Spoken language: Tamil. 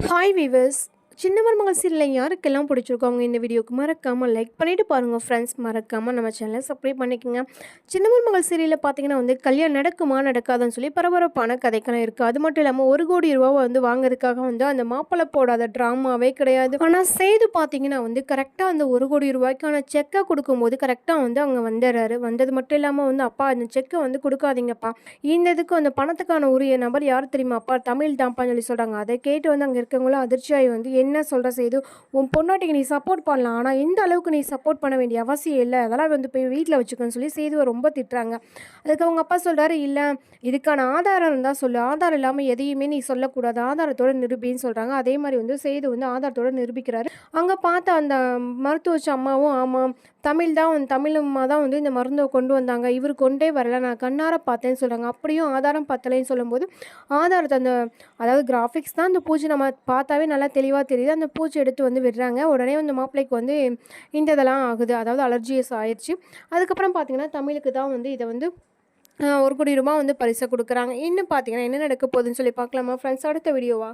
Hi viewers. சின்ன மருமகள் சீரியல் யாருக்கெல்லாம் பிடிச்சிருக்கோ அவங்க இந்த வீடியோக்கு மறக்காமல் லைக் பண்ணிவிட்டு பாருங்கள் ஃப்ரெண்ட்ஸ். மறக்காமல் நம்ம சேனலை சப்ஸ்கிரைப் பண்ணிக்கோங்க. சின்ன மருமகள் சீரியலில் பார்த்தீங்கன்னா கல்யாணம் நடக்குமா நடக்காதுன்னு சொல்லி பரபரப்பான கதைக்கெல்லாம் இருக்குது. அது மட்டும் இல்லாமல் 1 கோடி ரூபாவை வாங்குறதுக்காக அந்த மாப்பிள்ளை போடாத ட்ராமாவே கிடையாது. ஆனால் சேது பார்த்தீங்கன்னா கரெக்டாக அந்த 1 கோடி ரூபாய்க்கான செக்கை கொடுக்கும்போது கரெக்டாக அங்கே வந்துடுறாரு. வந்தது மட்டும் இல்லாமல் அப்பா அந்த செக்கை கொடுக்காதீங்கப்பா, இந்த இதுக்கு அந்த பணத்துக்கான உரிய நபர் யார் தெரியுமாப்பா, தமிழ் தான்ப்பான்னு சொல்லி சொல்கிறாங்க. அதை கேட்டு அங்கே இருக்கவங்களும் அதிர்ச்சியாகி என்ன சொல்கிற செய்து, உன் பொண்ணாட்டிக்கு நீ சப்போர்ட் பண்ணலாம், ஆனால் இந்த அளவுக்கு நீ சப்போர்ட் பண்ண வேண்டிய அவசியம் இல்லை, அதெல்லாம் போய் வீட்டில் வச்சுக்கோன்னு சொல்லி சேதுவை ரொம்ப திட்டுறாங்க. அதுக்கு அவங்க அப்பா சொல்கிறாரு, இல்லை இதுக்கான ஆதாரம் இருந்தால் சொல்லு, ஆதாரம் இல்லாமல் எதையுமே நீ சொல்லக்கூடாது, ஆதாரத்தோட நிரூபின்னு சொல்கிறாங்க. அதே மாதிரி சேது ஆதாரத்தோட நிரூபிக்கிறாரு. அங்கே பார்த்த அந்த மருத்துவ வச்ச அம்மாவும், ஆமாம் தமிழ் அம்மா தான் இந்த மருந்தை கொண்டு வந்தாங்க, இவர் கொண்டே வரல, நான் கண்ணார பார்த்தேன்னு சொல்கிறாங்க. அப்படியும் ஆதாரம் பத்தலைன்னு சொல்லும்போது ஆதாரத்தை அதாவது கிராஃபிக்ஸ் தான் அந்த பூச்சி நம்ம பார்த்தாவே நல்லா தெளிவாக தெரியுது. அந்த பூச்சி எடுத்து விடுறாங்க. உடனே மாப்பிள்ளைக்கு இந்த இதெல்லாம் ஆகுது, அதாவது அலர்ஜியஸ் ஆயிடுச்சு. அதுக்கப்புறம் பார்த்தீங்கன்னா தமிழுக்கு தான் இதை 1 கோடி ரூபாய் பரிசை கொடுக்குறாங்க. இன்னும் பார்த்தீங்கன்னா என்ன நடக்க போகுதுன்னு சொல்லி பார்க்கலாமா ஃப்ரெண்ட்ஸ்? அடுத்த வீடியோவா?